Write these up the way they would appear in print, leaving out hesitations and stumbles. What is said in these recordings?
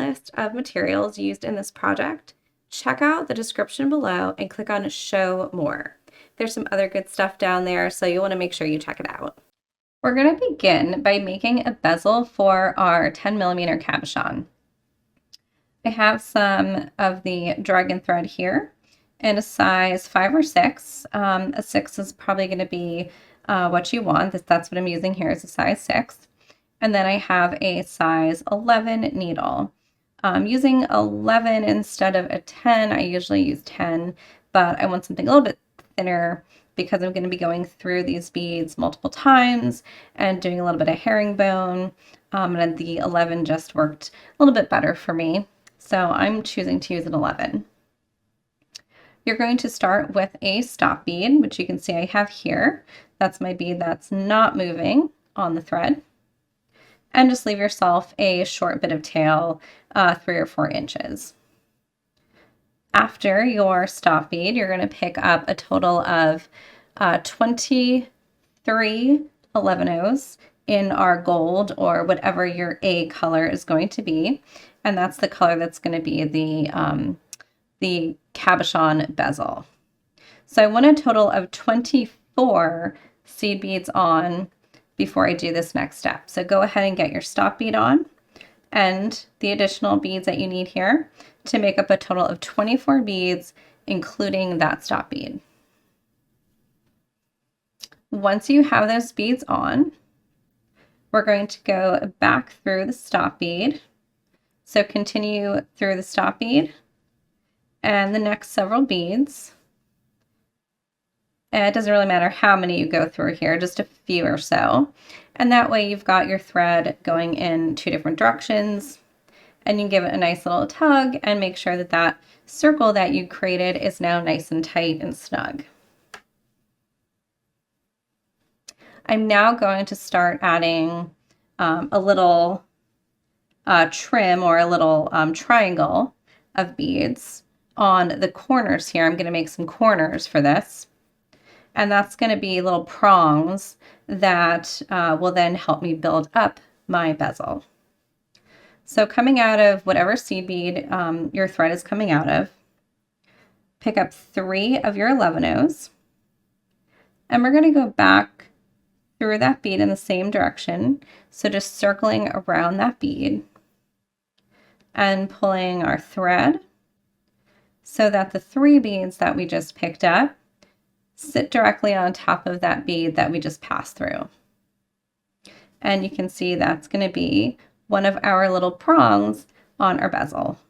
list of materials used in this project, check out the description below and click on Show More. There's some other good stuff down there, so you'll want to make sure you check it out. We're going to begin by making a bezel for our 10mm cabochon. I have some of the dragon thread here in a size 5 or 6. A 6 is probably going to be what you want. That's what I'm using here, is a size 6. And then I have a size 11 needle. I'm using 11 instead of a 10. I usually use 10, but I want something a little bit thinner because I'm going to be going through these beads multiple times and doing a little bit of herringbone. And the 11 just worked a little bit better for me. So I'm choosing to use an 11. You're going to start with a stop bead, which you can see I have here. That's my bead that's not moving on the thread. And just leave yourself a short bit of tail, 3 or 4 inches. After your stop bead, you're going to pick up a total of 23 11-ohs in our gold, or whatever your A color is going to be. And that's the color that's going to be the cabochon bezel. So I want a total of 24 seed beads on before I do this next step. So go ahead and get your stop bead on and the additional beads that you need here to make up a total of 24 beads, including that stop bead. Once you have those beads on, we're going to go back through the stop bead. So continue through the stop bead and the next several beads. And it doesn't really matter how many you go through here, just a few or so. And that way you've got your thread going in 2 different directions, and you can give it a nice little tug and make sure that that circle that you created is now nice and tight and snug. I'm now going to start adding a little trim, or a little triangle of beads on the corners here. I'm going to make some corners for this. And that's going to be little prongs that will then help me build up my bezel. So coming out of whatever seed bead your thread is coming out of, pick up 3 of your 11-ohs, and we're going to go back through that bead in the same direction. So just circling around that bead and pulling our thread so that the 3 beads that we just picked up sit directly on top of that bead that we just passed through. And you can see that's going to be one of our little prongs on our bezel.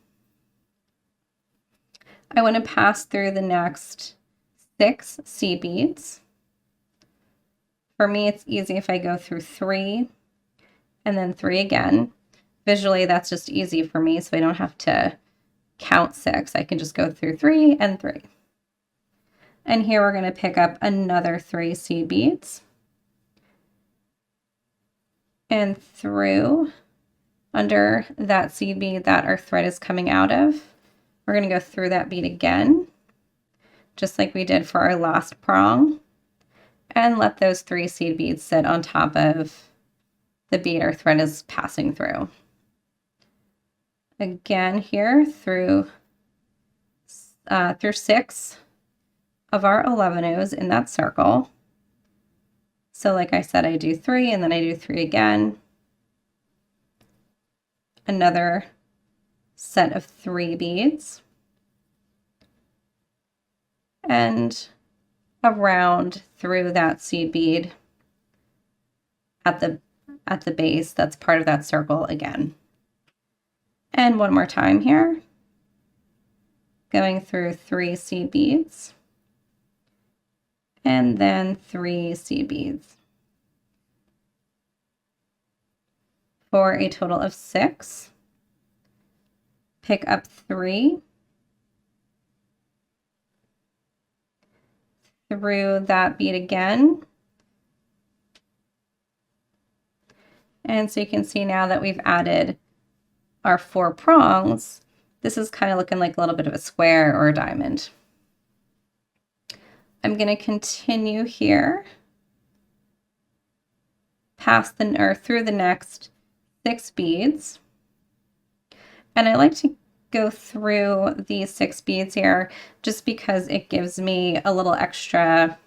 I want to pass through the next 6 seed beads. For me, it's easy if I go through 3 and then 3 again. Visually, that's just easy for me, so I don't have to count 6. I can just go through 3 and 3. And here we're going to pick up another 3 seed beads. And through under that seed bead that our thread is coming out of, we're going to go through that bead again, just like we did for our last prong, and let those 3 seed beads sit on top of the bead our thread is passing through. Again here through 6 of our 11-ohs in that circle. So like I said, I do 3 and then I do 3 again. Another set of 3 beads. And around through that seed bead at the base that's part of that circle again. And one more time here. Going through 3 seed beads. And then 3 seed beads for a total of 6. Pick up 3 through that bead again. And so you can see now that we've added our 4 prongs, this is kind of looking like a little bit of a square or a diamond. I'm going to continue here past the, or through the next 6 beads, And I like to go through these 6 beads here just because it gives me a little extra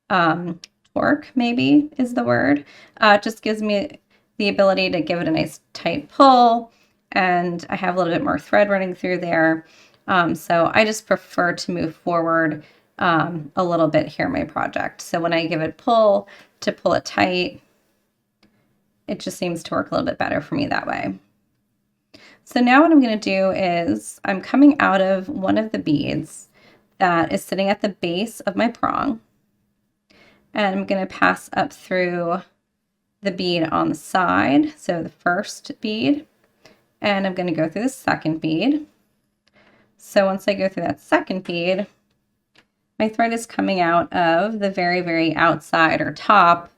torque, maybe is the word. It just gives me the ability to give it a nice tight pull, and I have a little bit more thread running through there. So I just prefer to move forward a little bit here in my project. So when I give it pull to pull it tight, it just seems to work a little bit better for me that way. So now what I'm going to do is I'm coming out of one of the beads that is sitting at the base of my prong, and I'm going to pass up through the bead on the side, so the first bead, and I'm going to go through the second bead. So once I go through that second bead, my thread is coming out of the very, very outside or top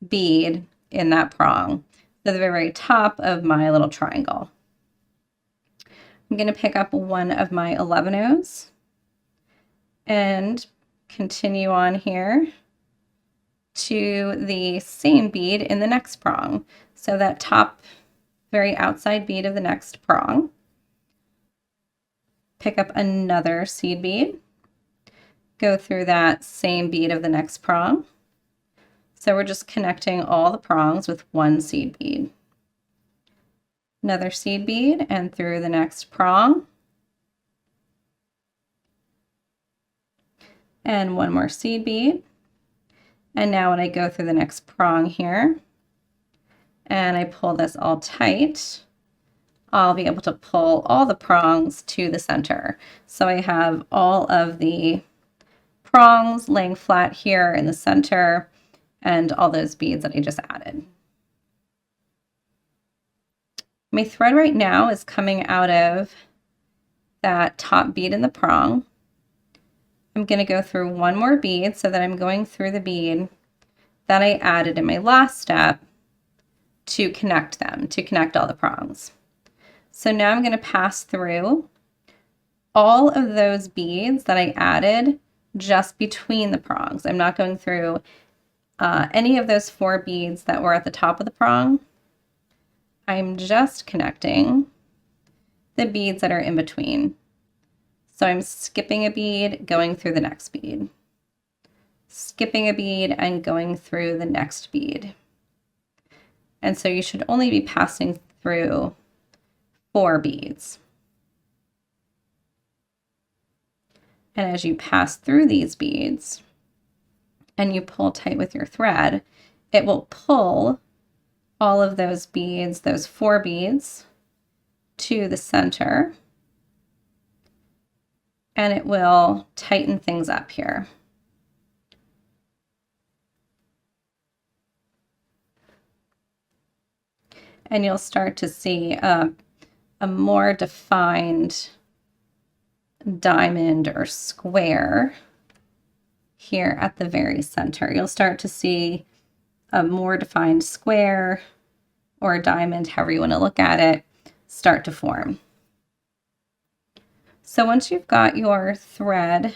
bead in that prong, so the very, very top of my little triangle. I'm going to pick up one of my 11-ohs and continue on here to the same bead in the next prong. So that top very outside bead of the next prong. Pick up another seed bead. Go through that same bead of the next prong. So we're just connecting all the prongs with one seed bead. Another seed bead and through the next prong. And one more seed bead. And now when I go through the next prong here and I pull this all tight, I'll be able to pull all the prongs to the center. So I have all of the prongs laying flat here in the center and all those beads that I just added. My thread right now is coming out of that top bead in the prong. I'm going to go through one more bead so that I'm going through the bead that I added in my last step to connect them, to connect all the prongs. So now I'm going to pass through all of those beads that I added just between the prongs. I'm not going through any of those 4 beads that were at the top of the prong. I'm just connecting the beads that are in between. So I'm skipping a bead, going through the next bead. Skipping a bead and going through the next bead. And so you should only be passing through 4 beads. And as you pass through these beads and you pull tight with your thread, it will pull all of those beads, those 4 beads, to the center, and it will tighten things up here. And you'll start to see a more defined diamond or square here at the very center. You'll start to see a more defined square or a diamond, however you want to look at it, start to form. So once you've got your thread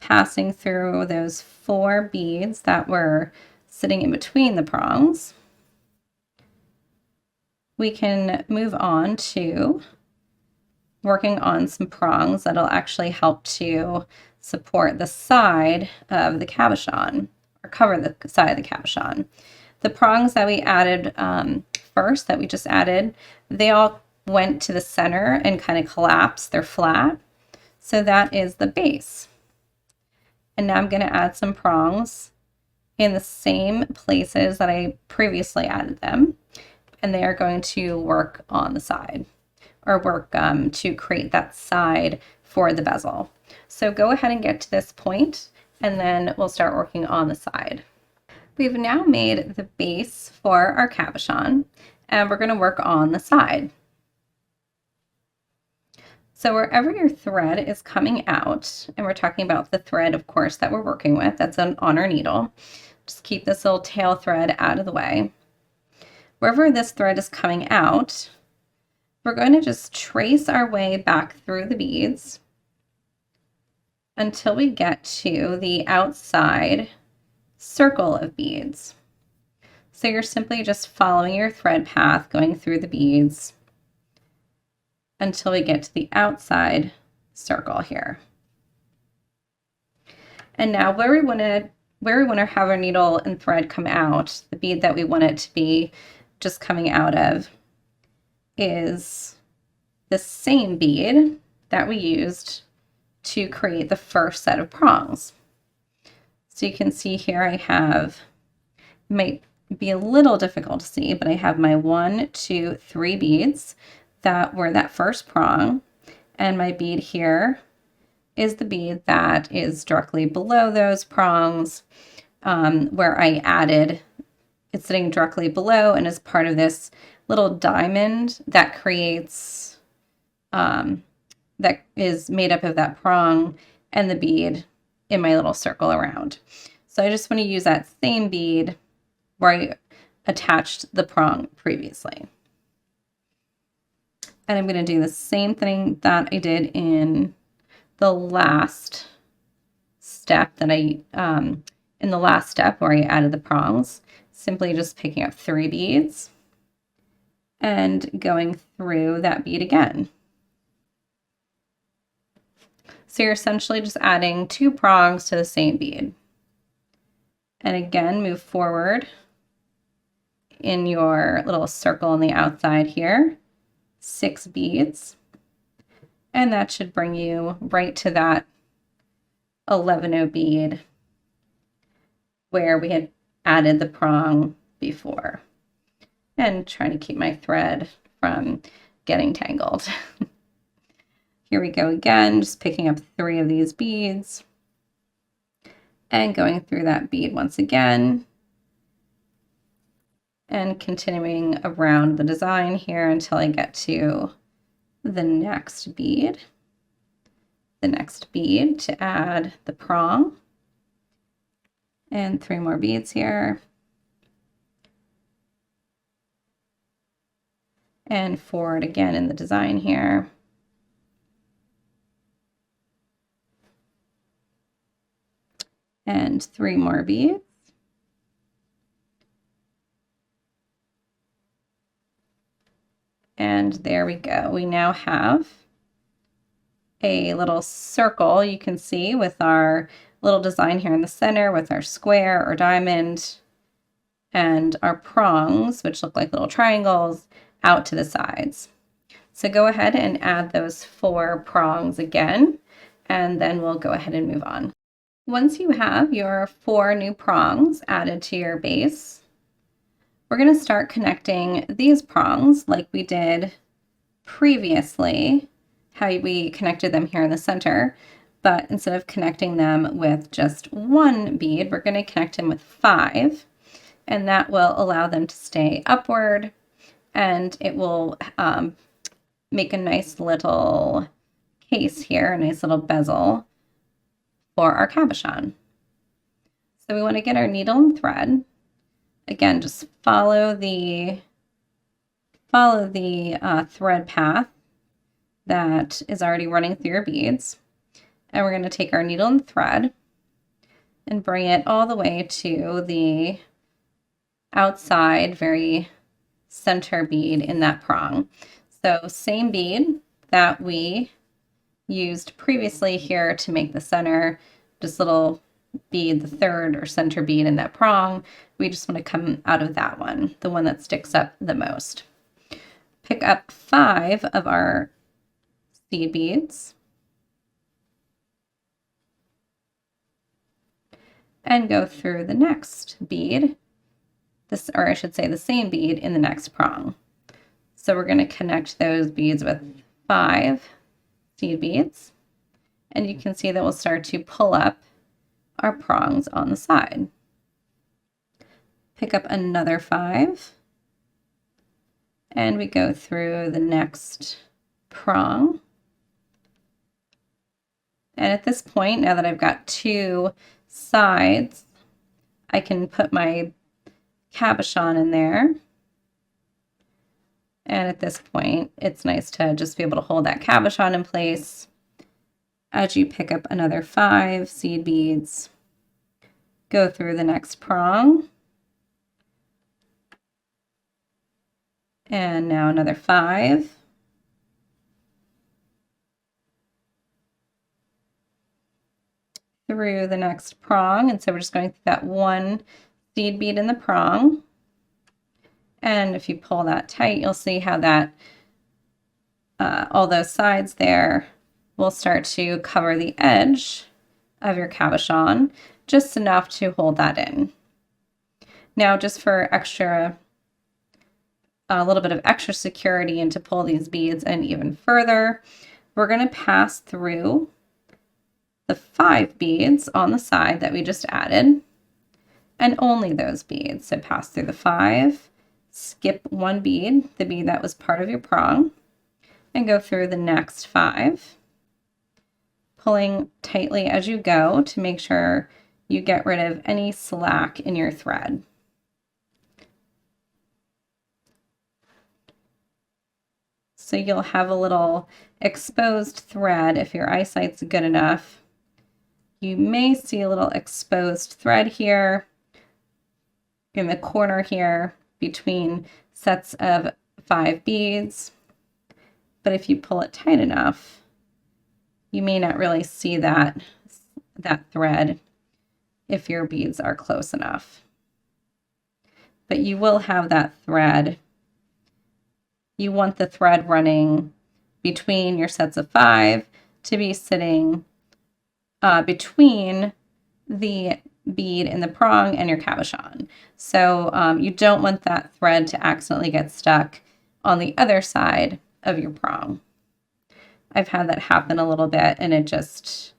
passing through those 4 beads that were sitting in between the prongs, we can move on to working on some prongs that'll actually help to support the side of the cabochon, or cover the side of the cabochon. The prongs that we added first, that we just added, they all went to the center and kind of collapsed. They're flat. So that is the base. And now I'm going to add some prongs in the same places that I previously added them. And they are going to work on the side, or work to create that side for the bezel. So go ahead and get to this point, and then we'll start working on the side. We've now made the base for our cabochon, and we're going to work on the side. So wherever your thread is coming out, and we're talking about the thread, of course, that we're working with, that's on our needle. Just keep this little tail thread out of the way. Wherever this thread is coming out, we're going to just trace our way back through the beads until we get to the outside circle of beads. So you're simply just following your thread path, going through the beads until we get to the outside circle here. And now where we want to have our needle and thread come out, the bead that we want it to be just coming out of is the same bead that we used to create the first set of prongs. So you can see here I have, it might be a little difficult to see, but I have my 1, 2, 3 beads that were that first prong, and my bead here is the bead that is directly below those prongs, where I added, it's sitting directly below and is part of this little diamond that creates, that is made up of that prong and the bead in my little circle around. So I just want to use that same bead where I attached the prong previously. And I'm going to do the same thing that I did in the last step that in the last step where I added the prongs, simply just picking up 3 beads and going through that bead again. So you're essentially just adding 2 prongs to the same bead. And again, move forward in your little circle on the outside here, 6 beads. And that should bring you right to that 11-0 bead where we had added the prong before. And trying to keep my thread from getting tangled. Here we go again, just picking up 3 of these beads and going through that bead once again and continuing around the design here until I get to the next bead to add the prong, and 3 more beads here, and forward again in the design here. And 3 more beads. And there we go. We now have a little circle, you can see, with our little design here in the center with our square or diamond and our prongs, which look like little triangles, out to the sides. So go ahead and add those 4 prongs again, and then we'll go ahead and move on. Once you have your 4 new prongs added to your base, we're going to start connecting these prongs like we did previously, how we connected them here in the center, but instead of connecting them with just 1 bead, we're going to connect them with 5, and that will allow them to stay upward, and it will make a nice little case here, a nice little bezel for our cabochon. So we want to get our needle and thread. Again, just follow the thread path that is already running through your beads. And we're going to take our needle and thread and bring it all the way to the outside, very center bead in that prong. So same bead that we used previously here to make the center, just little bead, the third or center bead in that prong. We just want to come out of that one, the one that sticks up the most. Pick up 5 of our seed beads and go through the next bead, or I should say the same bead in the next prong. So we're going to connect those beads with 5 seed beads, and you can see that we'll start to pull up our prongs on the side. Pick up another 5, and we go through the next prong. And at this point, now that I've got 2 sides, I can put my cabochon in there. And at this point, it's nice to just be able to hold that cabochon in place as you pick up another 5 seed beads, go through the next prong, and now another 5, through the next prong. And so we're just going through that one seed bead in the prong. And if you pull that tight, you'll see how that all those sides there will start to cover the edge of your cabochon, just enough to hold that in. Now, just for a little bit of extra security and to pull these beads in even further, we're going to pass through the 5 beads on the side that we just added, and only those beads. So pass through the 5, skip 1 bead, the bead that was part of your prong, and go through the next 5, pulling tightly as you go to make sure you get rid of any slack in your thread. So you'll have a little exposed thread if your eyesight's good enough. You may see a little exposed thread here in the corner here between sets of 5 beads. But if you pull it tight enough, you may not really see that thread if your beads are close enough. But you will have that thread. You want the thread running between your sets of 5 to be sitting between the bead in the prong and your cabochon. So you don't want that thread to accidentally get stuck on the other side of your prong. I've had that happen a little bit, and it just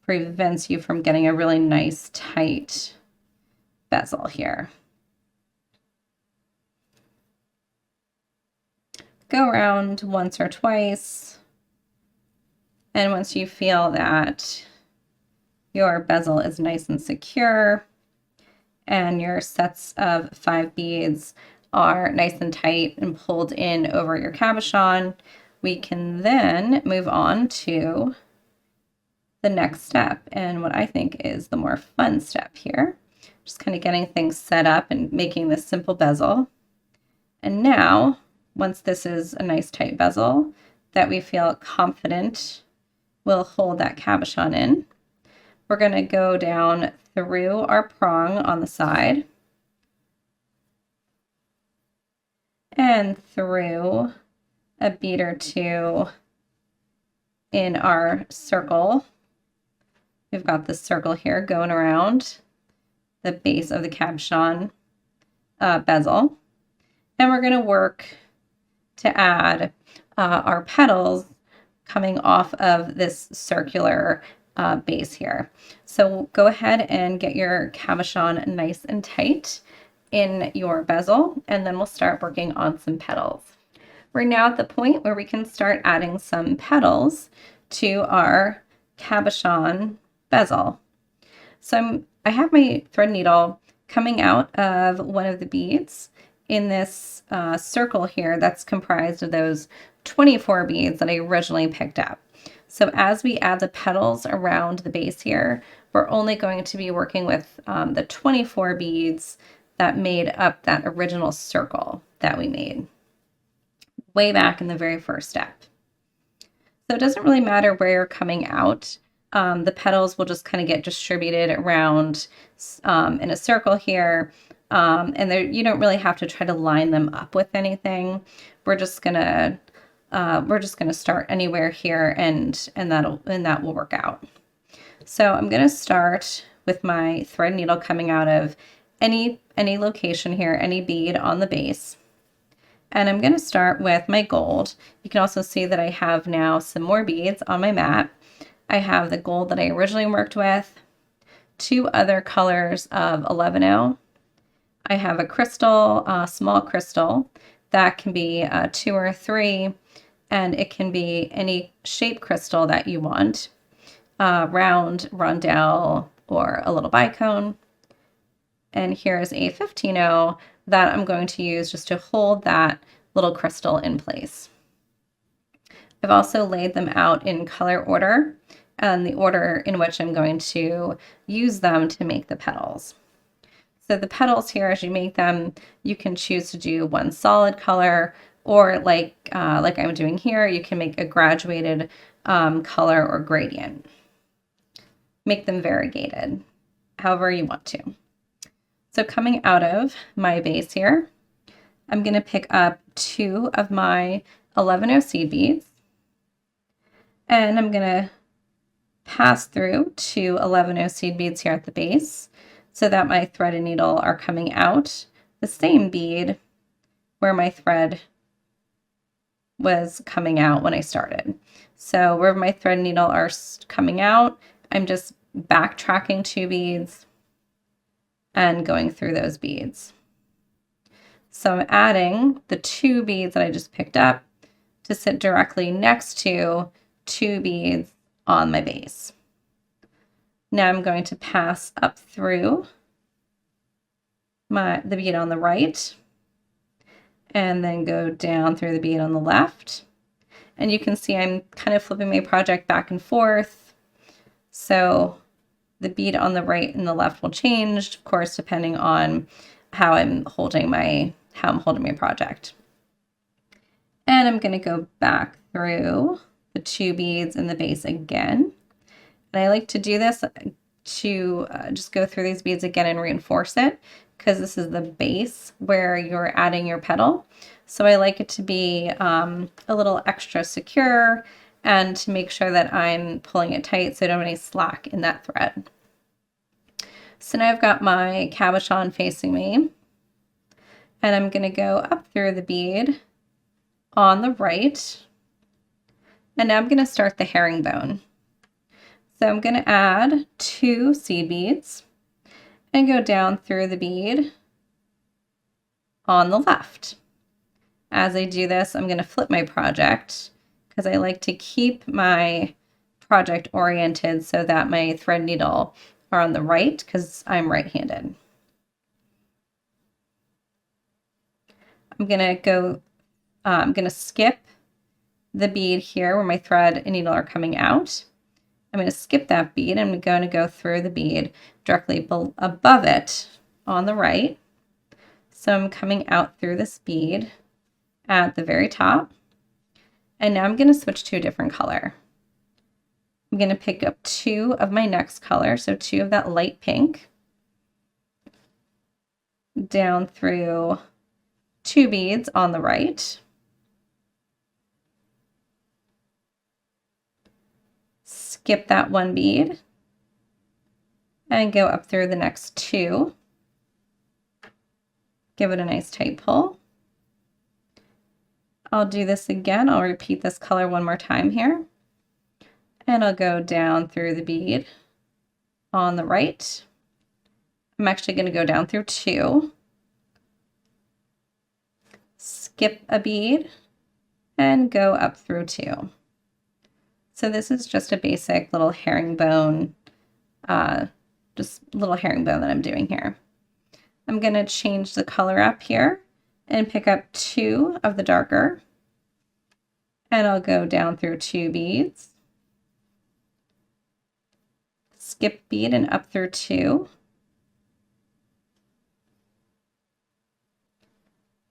prevents you from getting a really nice tight bezel here. Go around once or twice, and once you feel that your bezel is nice and secure and your sets of 5 beads are nice and tight and pulled in over your cabochon, we can then move on to the next step, and what I think is the more fun step here. Just kind of getting things set up and making this simple bezel. And now, once this is a nice tight bezel that we feel confident will hold that cabochon in, we're going to go down through our prong on the side and through a bead or 2 in our circle. We've got this circle here going around the base of the cabochon bezel, and we're going to work to add our petals coming off of this circular base here. So go ahead and get your cabochon nice and tight in your bezel, and then we'll start working on some petals. We're now at the point where we can start adding some petals to our cabochon bezel. So I have my thread needle coming out of one of the beads in this circle here that's comprised of those 24 beads that I originally picked up. So as we add the petals around the base here, we're only going to be working with the 24 beads that made up that original circle that we made way back in the very first step. So it doesn't really matter where you're coming out. The petals will just kind of get distributed around in a circle here. And you don't really have to try to line them up with anything. We're just gonna start anywhere here, and that will work out. So I'm gonna start with my thread needle coming out of any location here, any bead on the base. And I'm gonna start with my gold. You can also see that I have now some more beads on my mat. I have the gold that I originally worked with, 2 other colors of 11-0. I have a crystal, small crystal, that can be 2 or 3, and it can be any shape crystal that you want, round, rondelle, or a little bicone. And here's a 15-0 that I'm going to use just to hold that little crystal in place. I've also laid them out in color order and the order in which I'm going to use them to make the petals. So the petals here, as you make them, you can choose to do one solid color, or like I'm doing here, you can make a graduated color or gradient. make them variegated, however you want to. So coming out of my base here, I'm going to pick up 2 of my 11-0 seed beads, and I'm going to pass through 2 11-0 seed beads here at the base so that my thread and needle are coming out the same bead where my thread was coming out when I started. So where my thread and needle are coming out, I'm just backtracking 2 beads and going through those beads. So I'm adding the 2 beads that I just picked up to sit directly next to 2 beads on my base. Now I'm going to pass up through the bead on the right and then go down through the bead on the left. And you can see I'm kind of flipping my project back and forth. So the bead on the right and the left will change, of course, depending on how I'm holding my project. And I'm going to go back through the 2 beads in the base again. And I like to do this to just go through these beads again and reinforce it, because this is the base where you're adding your petal. So I like it to be a little extra secure and to make sure that I'm pulling it tight so I don't have any slack in that thread. So now I've got my cabochon facing me, and I'm going to go up through the bead on the right, and now I'm going to start the herringbone. So I'm going to add 2 seed beads and go down through the bead on the left. As I do this, I'm going to flip my project because I like to keep my project oriented so that my thread needle are on the right because I'm right-handed. I'm going to skip the bead here where my thread and needle are coming out. I'm going to skip that bead. I'm going to go through the bead directly above it on the right. So I'm coming out through this bead at the very top. And now I'm going to switch to a different color. I'm going to pick up 2 of my next color, so 2 of that light pink, down through 2 beads on the right. Skip that 1 bead and go up through the next 2. Give it a nice tight pull. I'll do this again. I'll repeat this color one more time here. And I'll go down through the bead on the right. I'm actually going to go down through 2. Skip a bead and go up through 2. So this is just a basic little herringbone, just little herringbone that I'm doing here. I'm going to change the color up here and pick up 2 of the darker, and I'll go down through 2 beads, skip bead and up through 2.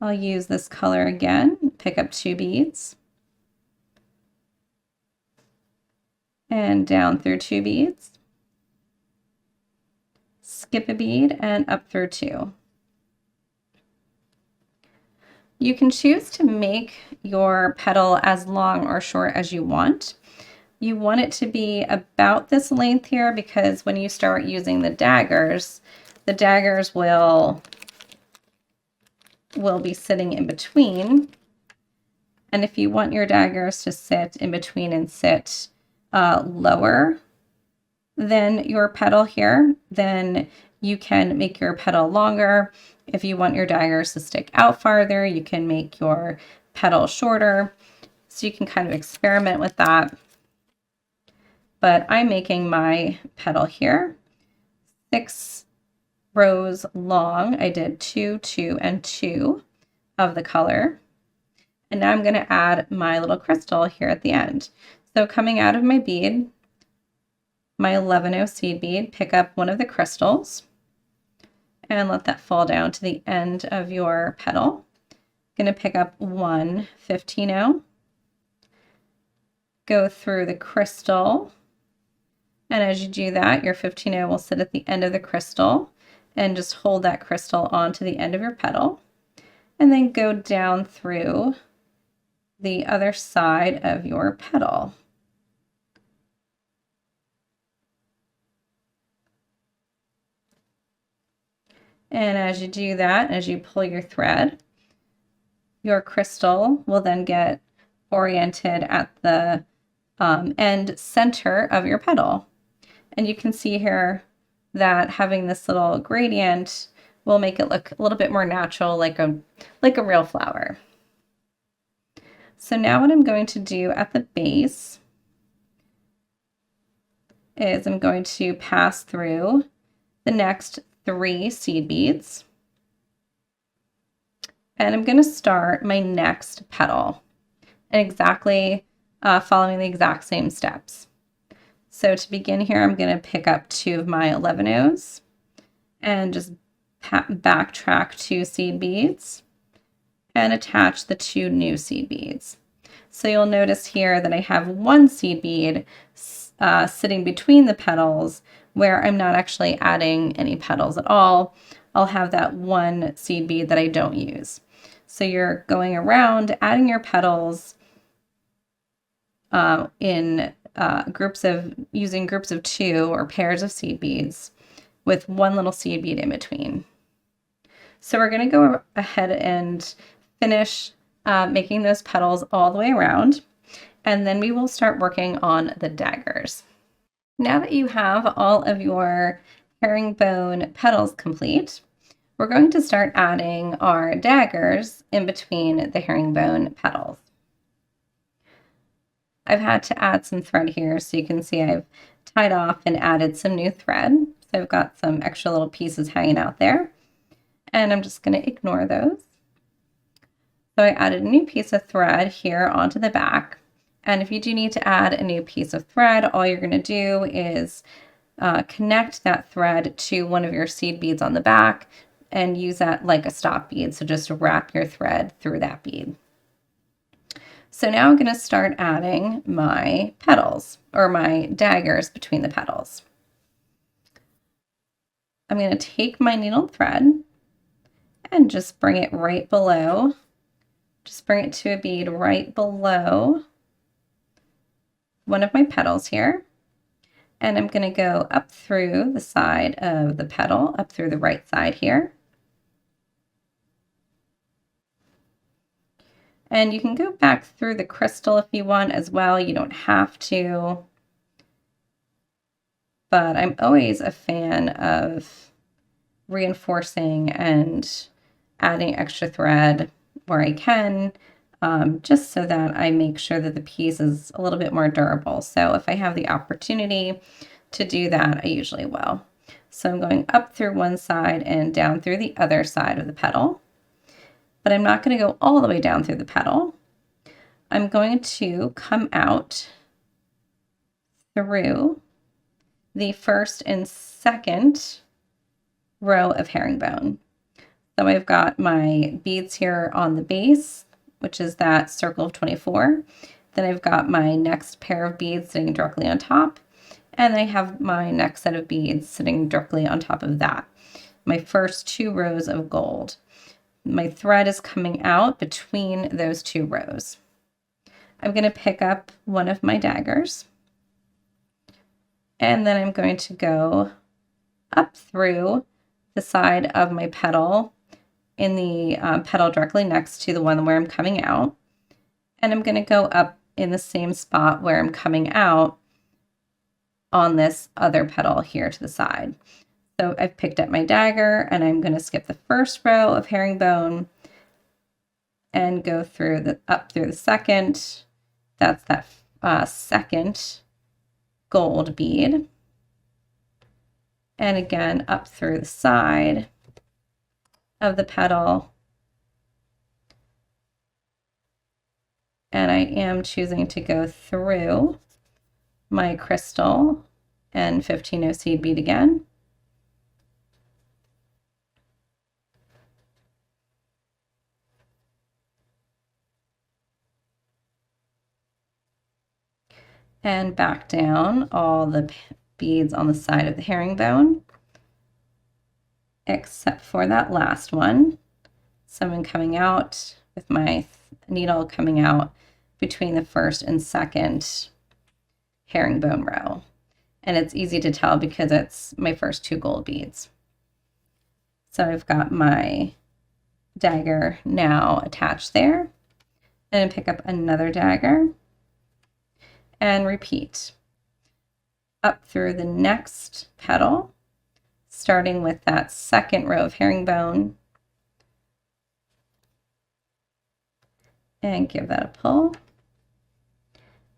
I'll use this color again, pick up 2 beads, and down through 2 beads, skip a bead and up through 2. You can choose to make your petal as long or short as you want. You want it to be about this length here because when you start using the daggers will be sitting in between. And if you want your daggers to sit in between and sit lower than your petal here, then you can make your petal longer. If you want your daggers to stick out farther, you can make your petal shorter. So you can kind of experiment with that. But I'm making my petal here 6 rows long. I did 2, 2, and 2 of the color. And now I'm going to add my little crystal here at the end. So coming out of my bead, my 11-0 seed bead, pick up one of the crystals and let that fall down to the end of your petal. I'm going to pick up one 15-0, go through the crystal, And as you do that, your 15-0 will sit at the end of the crystal and just hold that crystal onto the end of your petal. And then go down through the other side of your petal. And as you do that, as you pull your thread, your crystal will then get oriented at the end center of your petal. And you can see here that having this little gradient will make it look a little bit more natural, like a real flower. So now what I'm going to do at the base is I'm going to pass through the next 3 seed beads. And I'm going to start my next petal and exactly following the exact same steps. So to begin here, I'm going to pick up 2 of my 11-0s and just backtrack 2 seed beads and attach the 2 new seed beads. So you'll notice here that I have 1 seed bead sitting between the petals where I'm not actually adding any petals at all. I'll have that 1 seed bead that I don't use. So you're going around adding your petals in using groups of 2 or pairs of seed beads with 1 little seed bead in between. So we're going to go ahead and finish making those petals all the way around, and then we will start working on the daggers. Now that you have all of your herringbone petals complete, we're going to start adding our daggers in between the herringbone petals. I've had to add some thread here, so you can see I've tied off and added some new thread. So I've got some extra little pieces hanging out there, and I'm just going to ignore those. So I added a new piece of thread here onto the back. And if you do need to add a new piece of thread, all you're going to do is connect that thread to one of your seed beads on the back and use that like a stop bead. So just wrap your thread through that bead. So now I'm going to start adding my petals, or my daggers between the petals. I'm going to take my needle thread and just bring it right below. Just bring it to a bead right below one of my petals here. And I'm going to go up through the side of the petal, up through the right side here. And you can go back through the crystal if you want as well. You don't have to. But I'm always a fan of reinforcing and adding extra thread where I can, just so that I make sure that the piece is a little bit more durable. So if I have the opportunity to do that, I usually will. So I'm going up through one side and down through the other side of the petal. But I'm not going to go all the way down through the petal. I'm going to come out through the first and second row of herringbone. So I've got my beads here on the base, which is that circle of 24. Then I've got my next pair of beads sitting directly on top, and I have my next set of beads sitting directly on top of that. My first 2 rows of gold. My thread is coming out between those 2 rows. I'm going to pick up one of my daggers, and then I'm going to go up through the side of my petal in the petal directly next to the one where I'm coming out, and I'm going to go up in the same spot where I'm coming out on this other petal here to the side. So I've picked up my dagger, and I'm going to skip the first row of herringbone and go through up through the second. That's that second gold bead. And again, up through the side of the petal. And I am choosing to go through my crystal and 15-0 seed bead again. And back down all the beads on the side of the herringbone, except for that last one. So I'm coming out with my needle coming out between the first and second herringbone row. And it's easy to tell because it's my first 2 gold beads. So I've got my dagger now attached there, and pick up another dagger and repeat up through the next petal, starting with that second row of herringbone, and give that a pull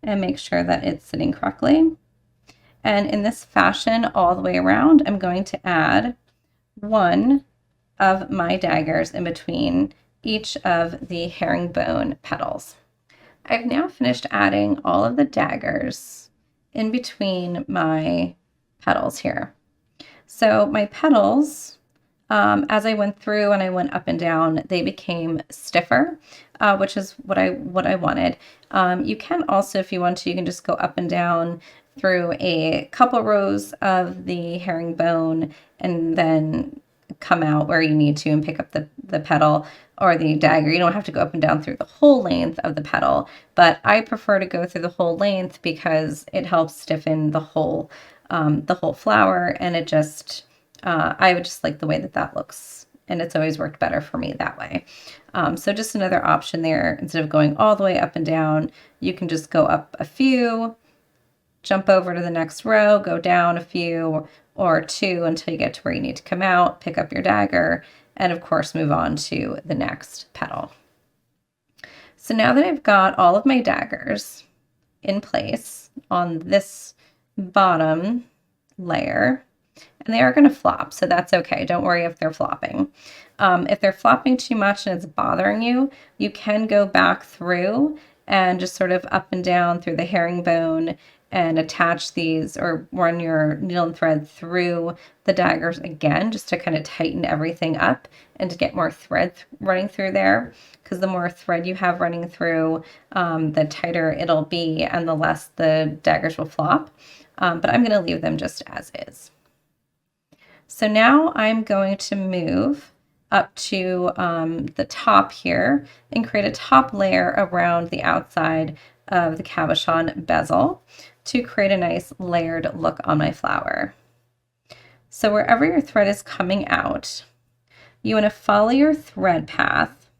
and make sure that it's sitting correctly. And in this fashion all the way around, I'm going to add 1 of my daggers in between each of the herringbone petals. I've now finished adding all of the daggers in between my petals here. So my petals, as I went through and I went up and down, they became stiffer, which is what I wanted. You can also, if you want to, you can just go up and down through a couple rows of the herringbone and then come out where you need to and pick up the petal or the dagger. You don't have to go up and down through the whole length of the petal, but I prefer to go through the whole length because it helps stiffen the whole flower, and it just I would just like the way that looks, and it's always worked better for me that way. So just another option there. Instead of going all the way up and down, you can just go up a few, jump over to the next row, go down a few or 2 until you get to where you need to come out, pick up your dagger, and of course move on to the next petal. So now that I've got all of my daggers in place on this bottom layer, and they are going to flop, so that's okay. Don't worry if they're flopping. If they're flopping too much and it's bothering you, you can go back through and just sort of up and down through the herringbone and attach these or run your needle and thread through the daggers again, just to kind of tighten everything up and to get more thread running through there. Because the more thread you have running through, the tighter it'll be and the less the daggers will flop. But I'm going to leave them just as is. So now I'm going to move up to the top here and create a top layer around the outside of the cabochon bezel to create a nice layered look on my flower. So wherever your thread is coming out, you want to follow your thread path,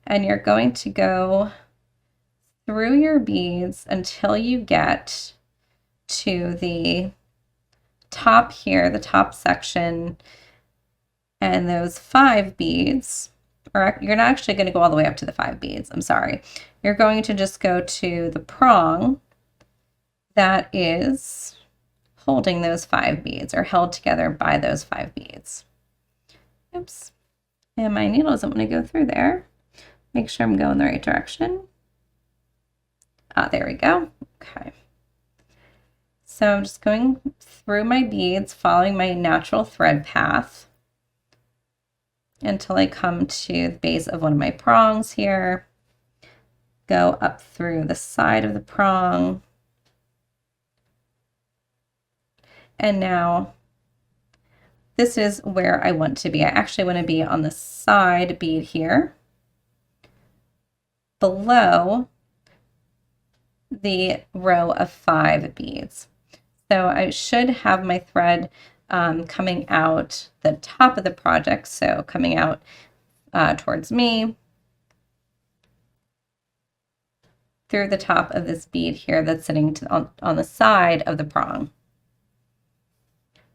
and you're going to go through your beads until you get to the top here, the top section, and those 5 beads, or you're not actually going to go all the way up to the 5 beads, I'm sorry. You're going to just go to the prong that is holding those 5 beads or held together by those 5 beads. Oops. And my needle doesn't want to go through there. Make sure I'm going the right direction. There we go. Okay. So I'm just going through my beads, following my natural thread path until I come to the base of one of my prongs here. Go up through the side of the prong. And now this is where I want to be. I actually want to be on the side bead here, below the row of 5 beads. So I should have my thread coming out the top of the project, so coming out towards me through the top of this bead here that's sitting on the side of the prong.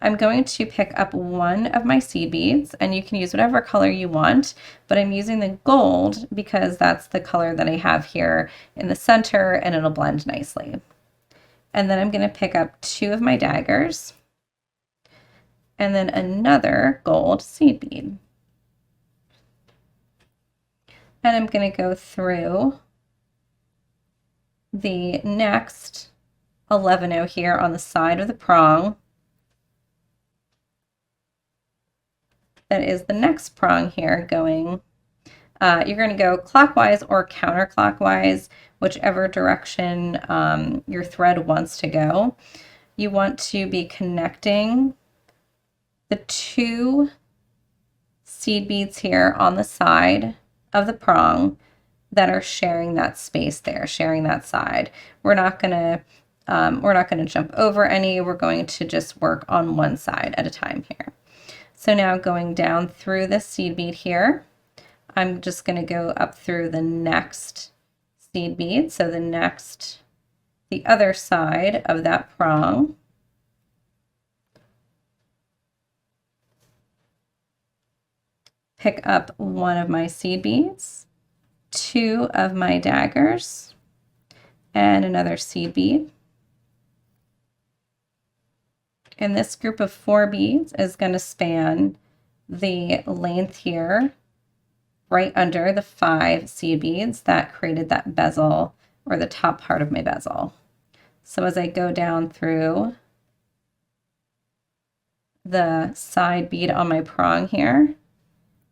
I'm going to pick up one of my seed beads, and you can use whatever color you want, but I'm using the gold because that's the color that I have here in the center, and it'll blend nicely. And then I'm going to pick up 2 of my daggers and then another gold seed bead. And I'm going to go through the next 11 here on the side of the prong. That is the next prong here going. You're going to go clockwise or counterclockwise, whichever direction your thread wants to go. you want to be connecting the 2 seed beads here on the side of the prong that are sharing that space there, sharing that side. We're not gonna jump over any. We're going to just work on one side at a time here. So now going down through this seed bead here, I'm just going to go up through the next seed bead. So the other side of that prong. Pick up one of my seed beads, 2 of my daggers, and another seed bead. And this group of 4 beads is going to span the length here, right under the 5 seed beads that created that bezel, or the top part of my bezel. So as I go down through the side bead on my prong here,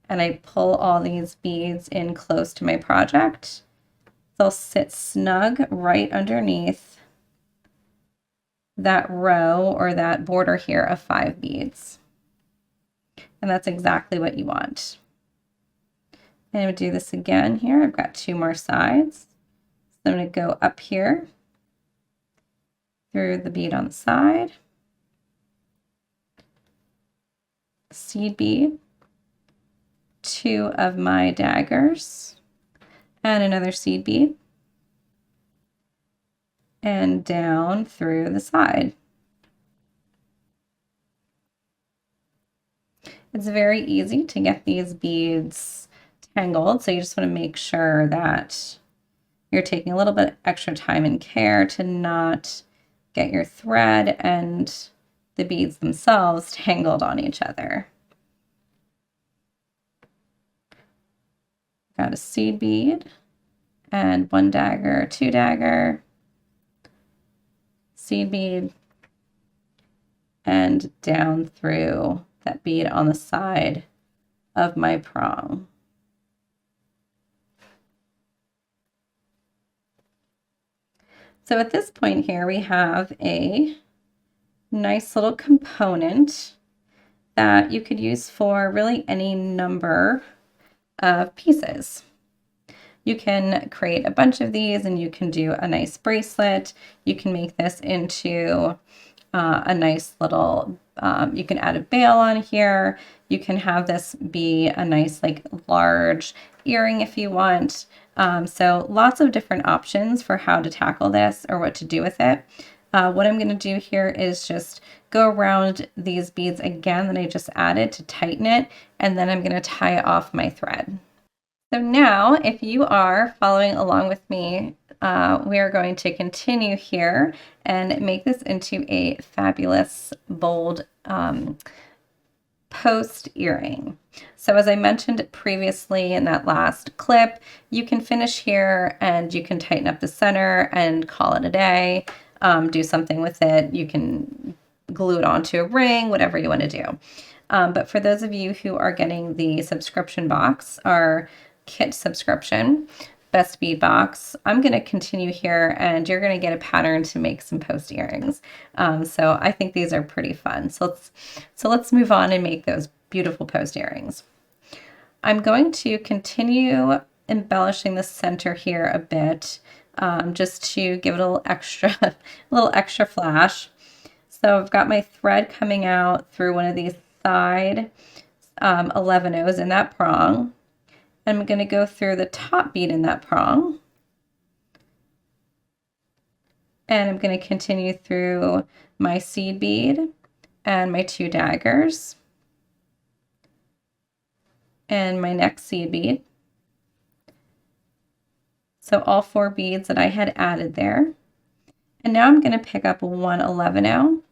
and I pull all these beads in close to my project, they'll sit snug right underneath that row or that border here of 5 beads. And that's exactly what you want. And I'm going to do this again here. I've got 2 more sides. So I'm going to go up here through the bead on the side, seed bead, 2 of my daggers, and another seed bead, and down through the side. It's very easy to get these beads tangled, so you just want to make sure that you're taking a little bit extra time and care to not get your thread and the beads themselves tangled on each other. Got a seed bead and 1 dagger, 2 dagger, seed bead, and down through that bead on the side of my prong. So at this point here, we have a nice little component that you could use for really any number of pieces. You can create a bunch of these and you can do a nice bracelet. You can make this into a nice little, you can add a bail on here. You can have this be a nice like large earring if you want. So lots of different options for how to tackle this or what to do with it. What I'm going to do here is just go around these beads again that I just added to tighten it, and then I'm going to tie off my thread. So now, if you are following along with me, we are going to continue here and make this into a fabulous, bold post earring. So as I mentioned previously in that last clip, you can finish here and you can tighten up the center and call it a day. Do something with it. You can glue it onto a ring, whatever you want to do. But for those of you who are getting the subscription box, our kit subscription, Best Bead Box, I'm going to continue here and you're going to get a pattern to make some post earrings. So I think these are pretty fun. So let's move on and make those beautiful post earrings. I'm going to continue embellishing the center here a bit, just to give it a little extra flash. So I've got my thread coming out through one of these side 11-ohs in that prong. I'm going to go through the top bead in that prong. And I'm going to continue through my seed bead and my 2 daggers and my next seed bead. So all 4 beads that I had added there. And now I'm going to pick up one 11-oh.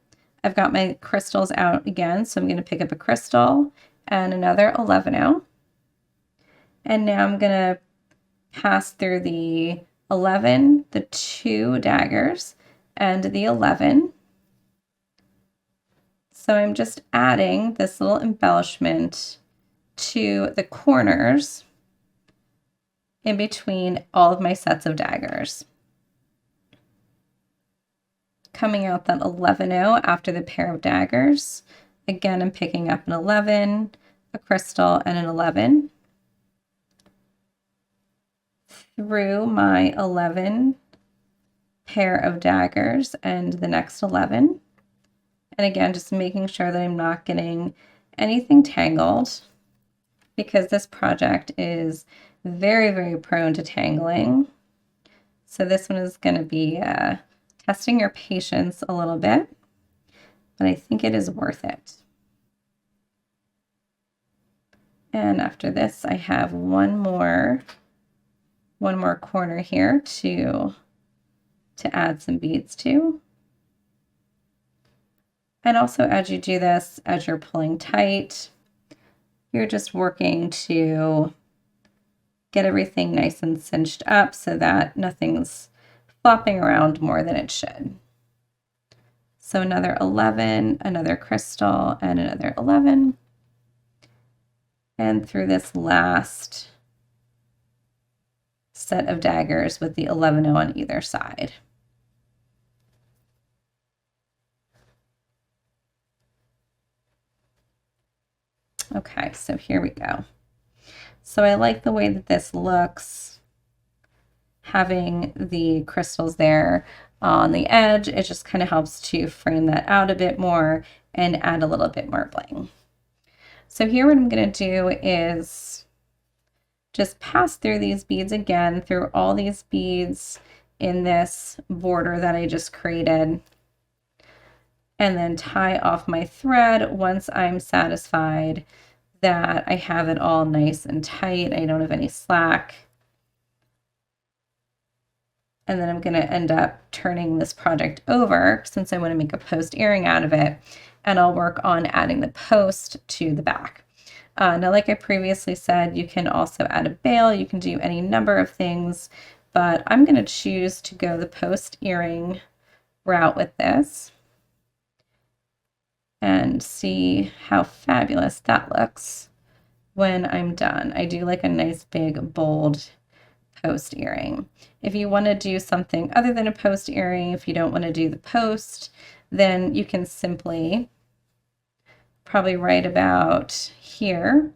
I've got my crystals out again, so I'm going to pick up a crystal and another 11-oh. And now I'm going to pass through the 11, the 2 daggers, and the 11. So I'm just adding this little embellishment to the corners in between all of my sets of daggers. coming out that 11-0 after the pair of daggers. Again, I'm picking up an 11, a crystal, and an 11 through my 11 pair of daggers and the next 11. And again, just making sure that I'm not getting anything tangled, because this project is very, very prone to tangling. So this one is going to be testing your patience a little bit, but I think it is worth it. And after this, I have one more corner here to add some beads to. And also, as you do this, as you're pulling tight, you're just working to get everything nice and cinched up so that nothing's flopping around more than it should. So another 11, another crystal, and another 11. And through this last set of daggers with the 11-0 on either side. Okay, so here we go. So I like the way that this looks, having the crystals there on the edge. It just kind of helps to frame that out a bit more and add a little bit more bling. So here what I'm going to do is just pass through these beads again, through all these beads in this border that I just created, and then tie off my thread once I'm satisfied that I have it all nice and tight. I don't have any slack. And then I'm going to end up turning this project over, since I want to make a post earring out of it, and I'll work on adding the post to the back. Now, like I previously said, you can also add a bail, you can do any number of things, but I'm going to choose to go the post earring route with this and see how fabulous that looks when I'm done. I do like a nice big bold post earring. If you want to do something other than a post earring, if you don't want to do the post, then you can simply, probably right about here,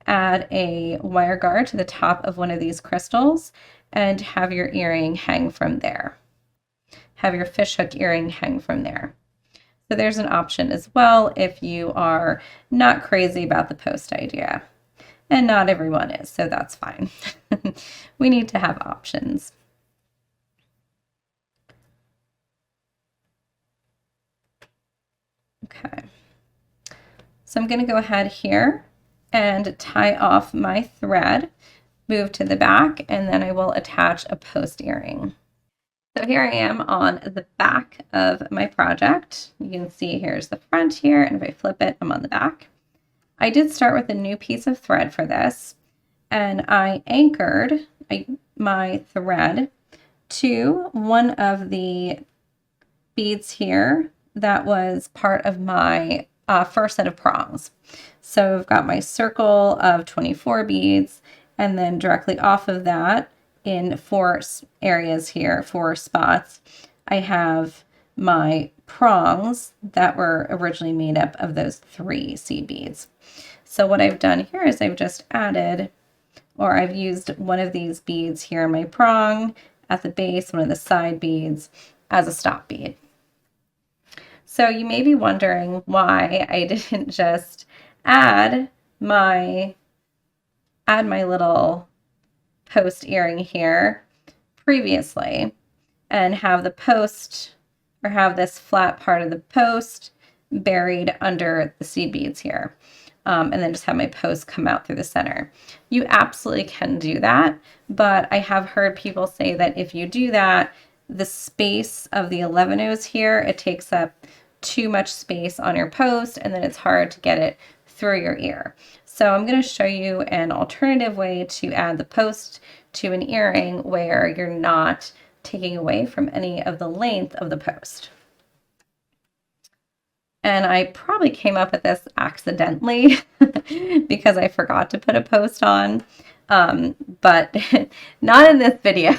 add a wire guard to the top of one of these crystals and have your earring hang from there. Have your fishhook earring hang from there. So there's an option as well if you are not crazy about the post idea. And not everyone is, so that's fine. We need to have options. Okay. So I'm going to go ahead here and tie off my thread, move to the back, and then I will attach a post earring. So here I am on the back of my project. You can see here's the front here, and if I flip it, I'm on the back. I did start with a new piece of thread for this, and I anchored my thread to one of the beads here that was part of my first set of prongs. So I've got my circle of 24 beads, and then directly off of that, in 4 areas here, 4 spots, I have my prongs that were originally made up of those 3 seed beads. So what I've done here is I've just added, or I've used one of these beads here in my prong at the base, one of the side beads, as a stop bead. So you may be wondering why I didn't just add my little post earring here previously and have the post, or have this flat part of the post buried under the seed beads here, and then just have my post come out through the center. You absolutely can do that, but I have heard people say that if you do that, the space of the 11-0s here, it takes up too much space on your post, and then it's hard to get it through your ear. So I'm going to show you an alternative way to add the post to an earring where you're not taking away from any of the length of the post. And I probably came up with this accidentally because I forgot to put a post on, but not in this video.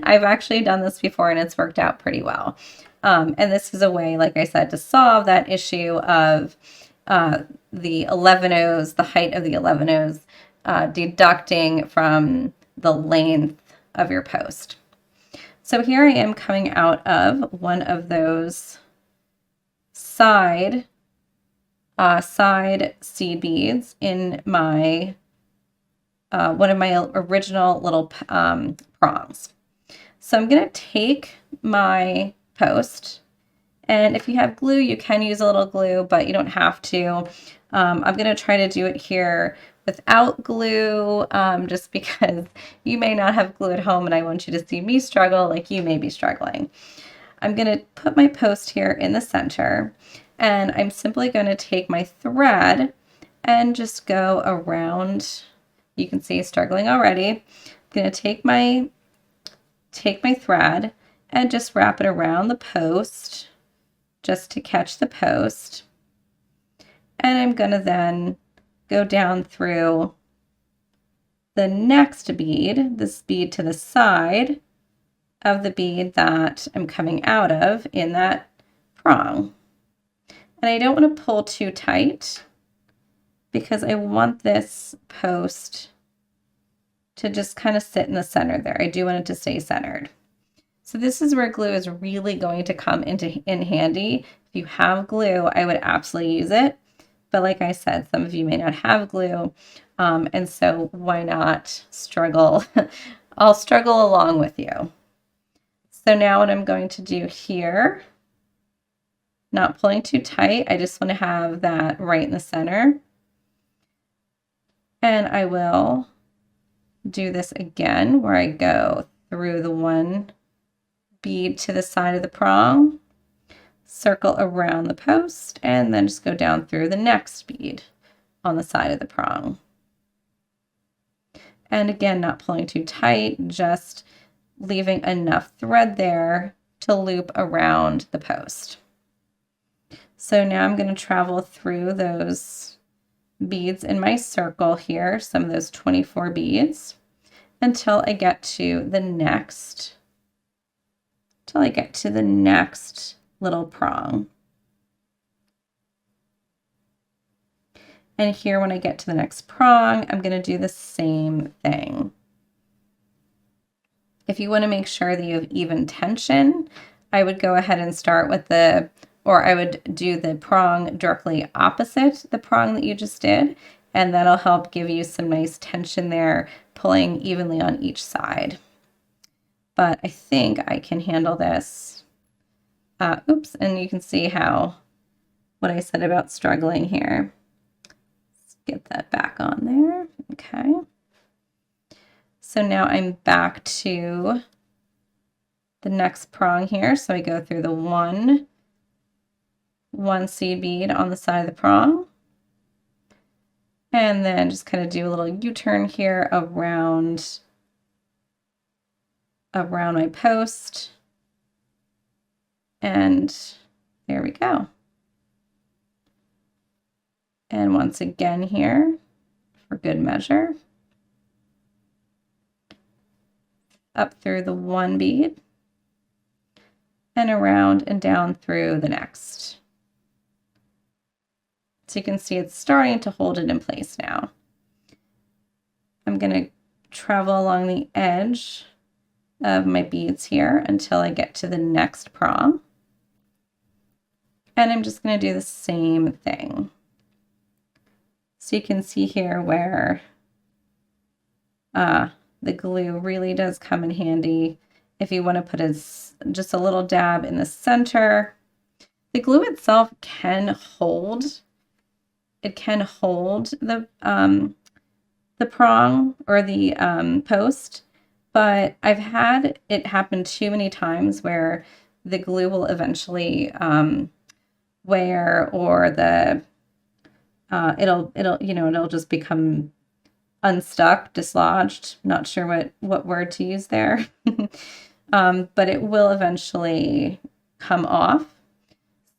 I've actually done this before and it's worked out pretty well. And this is a way, like I said, to solve that issue of the 11 O's, the height of the 11 O's, deducting from the length of your post. So here I am coming out of one of those side seed beads in my one of my original little prongs. So I'm going to take my post, and if you have glue, you can use a little glue, but you don't have to. I'm going to try to do it here without glue, just because you may not have glue at home and I want you to see me struggle like you may be struggling. I'm going to put my post here in the center, and I'm simply going to take my thread and just go around. You can see struggling already. I'm going to take my thread and just wrap it around the post just to catch the post. And I'm going to then go down through the next bead, this bead to the side of the bead that I'm coming out of in that prong. And I don't want to pull too tight because I want this post to just kind of sit in the center there. I do want it to stay centered. So this is where glue is really going to come in handy. If you have glue, I would absolutely use it. But like I said, some of you may not have glue, and so why not struggle? I'll struggle along with you. So now what I'm going to do here, not pulling too tight, I just want to have that right in the center. And I will do this again where I go through the one bead to the side of the prong, circle around the post, and then just go down through the next bead on the side of the prong. And again, not pulling too tight, just leaving enough thread there to loop around the post. So now I'm going to travel through those beads in my circle here, some of those 24 beads, until I get to the next, little prong. And here when I get to the next prong, I'm going to do the same thing. If you want to make sure that you have even tension, I would go ahead and start with I would do the prong directly opposite the prong that you just did, and that'll help give you some nice tension there, pulling evenly on each side. But I think I can handle this. Oops, and you can see what I said about struggling here. Let's get that back on there. Okay. So now I'm back to the next prong here. So I go through the one seed bead on the side of the prong, and then just kind of do a little U-turn here around my post. And there we go. And once again here, for good measure, up through the one bead and around and down through the next. So you can see it's starting to hold it in place now. I'm going to travel along the edge of my beads here until I get to the next prong. And I'm just going to do the same thing. So you can see here where the glue really does come in handy if you want to put just a little dab in the center. The glue itself can hold. It can hold the prong or the post, but I've had it happen too many times where the glue will eventually wear, or it'll just become unstuck, dislodged. Not sure what word to use there. But it will eventually come off.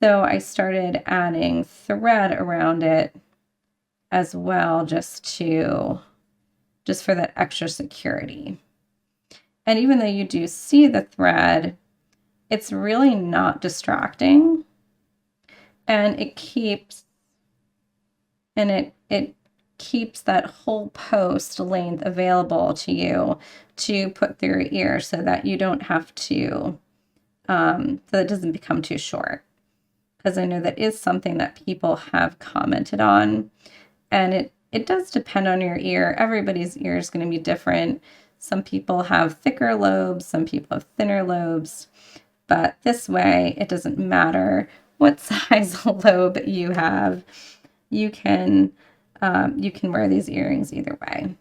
So I started adding thread around it as well, just for that extra security. And even though you do see the thread, it's really not distracting, and it keeps that whole post length available to you to put through your ear so that you don't have to, so it doesn't become too short. Because I know that is something that people have commented on, and it does depend on your ear. Everybody's ear is going to be different. Some people have thicker lobes, some people have thinner lobes, but this way it doesn't matter what size lobe you have. You can wear these earrings either way.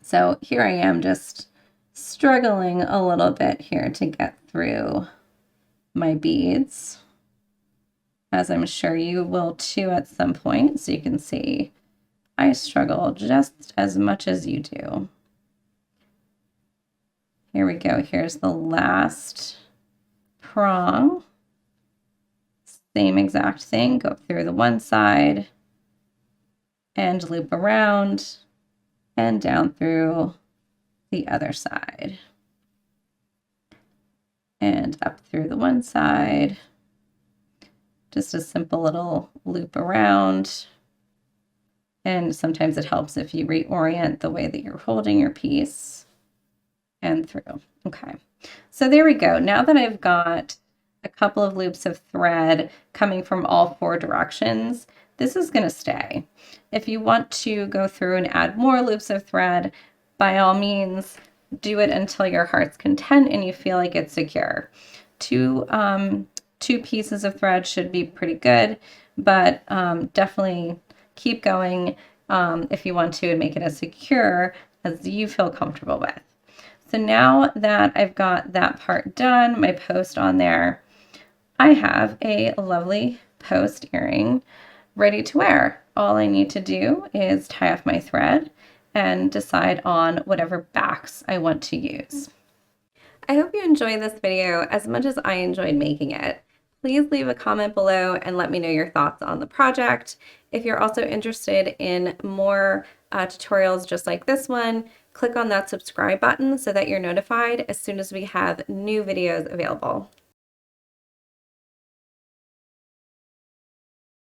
So here I am just struggling a little bit here to get through my beads, as I'm sure you will too at some point. So you can see I struggle just as much as you do. Here we go. Here's the last prong. Same exact thing. Go through the one side and loop around and down through the other side. And up through the one side. Just a simple little loop around. And sometimes it helps if you reorient the way that you're holding your piece and through. Okay, so there we go. Now that I've got a couple of loops of thread coming from all four directions, this is going to stay. If you want to go through and add more loops of thread, by all means, do it until your heart's content and you feel like it's secure. Two pieces of thread should be pretty good, but definitely keep going if you want to, and make it as secure as you feel comfortable with. So now that I've got that part done, my post on there, I have a lovely post earring ready to wear. All I need to do is tie off my thread and decide on whatever backs I want to use. I hope you enjoyed this video as much as I enjoyed making it. Please leave a comment below and let me know your thoughts on the project. If you're also interested in more tutorials just like this one, click on that subscribe button so that you're notified as soon as we have new videos available.